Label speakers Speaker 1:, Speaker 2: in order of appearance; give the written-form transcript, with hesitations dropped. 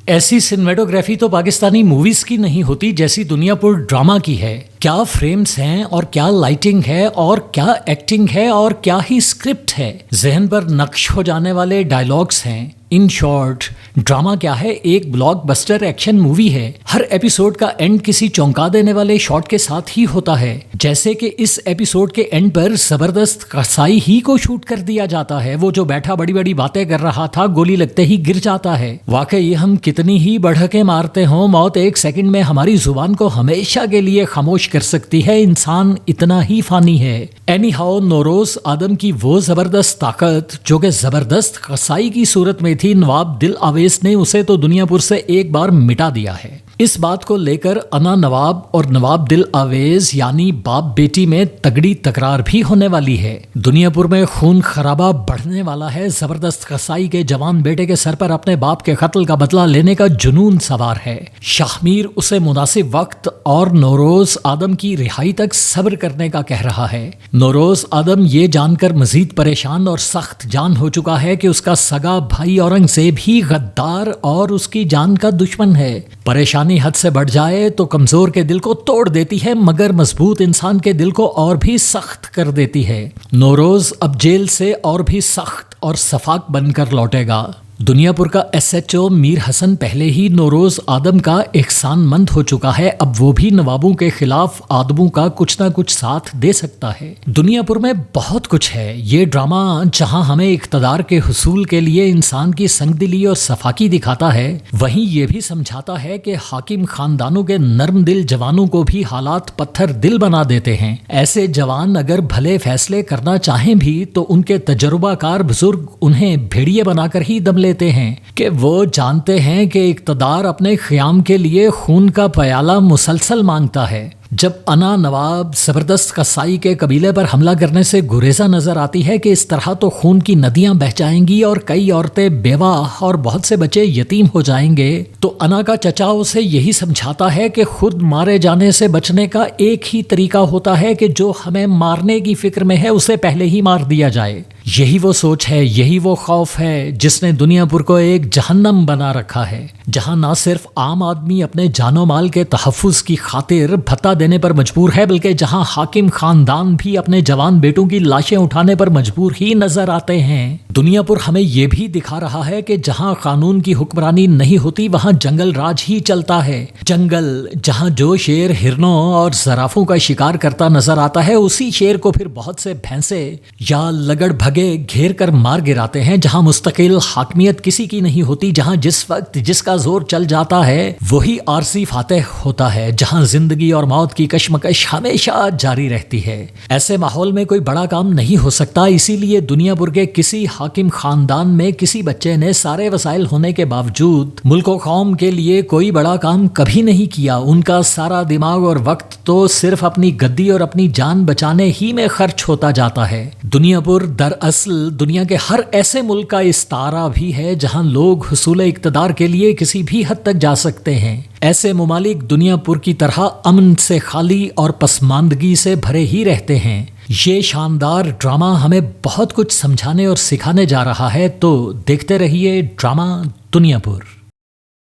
Speaker 1: ایسی سنیمیٹوگرافی تو پاکستانی موویز کی نہیں ہوتی جیسی دنیا پور ڈرامہ کی ہے۔ کیا فریمز ہیں اور کیا لائٹنگ ہے اور کیا ایکٹنگ ہے اور کیا ہی اسکرپٹ ہے، ذہن پر نقش ہو جانے والے ڈائلاگس ہیں۔ ان شارٹ، ڈرامہ کیا ہے؟ ایک بلاک بسٹر ایکشن مووی ہے۔ ہر ایپیسوڈ کا اینڈ کسی چونکا دینے والے شاٹ کے ساتھ ہی ہوتا ہے، جیسے کہ اس ایپیسوڈ کے اینڈ پر زبردست قصائی ہی کو شوٹ کر دیا جاتا ہے۔ وہ جو بیٹھا بڑی بڑی باتیں کر رہا تھا، گولی لگتے ہی گر جاتا ہے۔ واقعی ہم کتنی ہی بڑھکے مارتے ہوں، موت ایک سیکنڈ میں ہماری زبان کو ہمیشہ کے لیے خاموش کر سکتی ہے۔ انسان اتنا ہی فانی ہے۔ اینی ہاؤ، نوروز آدم کی وہ زبردست طاقت جو کہ زبردست قصائی کی صورت میں تھی، نواب دل آویز نے اسے تو دنیا پور سے ایک بار مٹا دیا ہے۔ اس بات کو لے کر انا نواب اور نواب دل آویز یعنی باپ بیٹی میں تگڑی تکرار بھی ہونے والی ہے۔ دنیا پور میں خون خرابہ بڑھنے والا ہے۔ زبردست قصائی کے جوان بیٹے کے سر پر اپنے باپ کے قتل کا بدلہ لینے کا جنون سوار ہے۔ شاہ میر اسے مناسب وقت اور نوروز آدم کی رہائی تک صبر کرنے کا کہہ رہا ہے۔ نوروز آدم یہ جان کر مزید پریشان اور سخت جان ہو چکا ہے کہ اس کا سگا بھائی اورنگزیب ہی غدار اور اس کی جان کا دشمن ہے۔ پریشانی حد سے بڑھ جائے تو کمزور کے دل کو توڑ دیتی ہے، مگر مضبوط انسان کے دل کو اور بھی سخت کر دیتی ہے۔ نوروز اب جیل سے اور بھی سخت اور شفاق بن کر لوٹے گا۔ دنیا پور کا ایس ایچ او میر حسن پہلے ہی نوروز آدم کا احسان مند ہو چکا ہے، اب وہ بھی نوابوں کے خلاف آدموں کا کچھ نہ کچھ ساتھ دے سکتا ہے۔ دنیا پور میں بہت کچھ ہے۔ یہ ڈرامہ جہاں ہمیں اقتدار کے حصول کے لیے انسان کی سنگ دلی اور صفاقی دکھاتا ہے، وہیں یہ بھی سمجھاتا ہے کہ حاکم خاندانوں کے نرم دل جوانوں کو بھی حالات پتھر دل بنا دیتے ہیں۔ ایسے جوان اگر بھلے فیصلے کرنا چاہیں بھی تو ان کے تجربہ کار بزرگ انہیں بھیڑیے بنا کر ہی دم لیتے ہیں کہ وہ جانتے ہیں کہ اقتدار اپنے قیام کے لیے خون کا پیالہ مسلسل مانگتا ہے۔ جب انا نواب زبردست قصائی کے قبیلے پر حملہ کرنے سے گریزا نظر آتی ہے کہ اس طرح تو خون کی ندیاں بہہ جائیں گی اور کئی عورتیں بیوہ اور بہت سے بچے یتیم ہو جائیں گے، تو انا کا چچا اسے یہی سمجھاتا ہے کہ خود مارے جانے سے بچنے کا ایک ہی طریقہ ہوتا ہے کہ جو ہمیں مارنے کی فکر میں ہے اسے پہلے ہی مار دیا جائے۔ یہی وہ سوچ ہے، یہی وہ خوف ہے جس نے دنیا پور کو ایک جہنم بنا رکھا ہے، جہاں نہ صرف عام آدمی اپنے جان و مال کے تحفظ کی خاطر بھتہ دینے پر مجبور ہے، بلکہ جہاں حاکم خاندان بھی اپنے جوان بیٹوں کی لاشیں اٹھانے پر مجبور ہی نظر آتے ہیں۔ دنیا پور ہمیں یہ بھی دکھا رہا ہے کہ جہاں قانون کی حکمرانی نہیں ہوتی وہاں جنگل راج ہی چلتا ہے۔ جنگل جہاں جو شیر ہرنوں اور زرافوں کا شکار کرتا نظر آتا ہے، اسی شیر کو پھر بہت سے بھینسے یا لگڑ بھگے گھیر کر مار گراتے ہیں۔ جہاں مستقل حاکمیت کسی کی نہیں ہوتی، جہاں جس وقت جس کا زور چل جاتا ہے وہی عارضی فاتح ہوتا ہے، جہاں زندگی اور موت کی کشمکش ہمیشہ جاری رہتی ہے، ایسے ماحول میں کوئی بڑا کام نہیں ہو سکتا۔ اسی لیے دنیا پور کے کسی حاکم خاندان میں کسی بچے نے سارے وسائل ہونے کے باوجود ملک و قوم کے لیے کوئی بڑا کام کبھی نہیں کیا۔ ان کا سارا دماغ اور وقت تو صرف اپنی گدی اور اپنی جان بچانے ہی میں خرچ ہوتا جاتا ہے۔ دنیا پور دراصل دنیا کے ہر ایسے ملک کا استعارہ بھی ہے جہاں لوگ حصول اقتدار کے لیے کسی بھی حد تک جا سکتے ہیں۔ ایسے ممالک دنیا پور کی طرح امن سے خالی اور پسماندگی سے بھرے ہی رہتے ہیں۔ یہ شاندار ڈرامہ ہمیں بہت کچھ سمجھانے اور سکھانے جا رہا ہے، تو دیکھتے رہیے ڈرامہ دنیا پور۔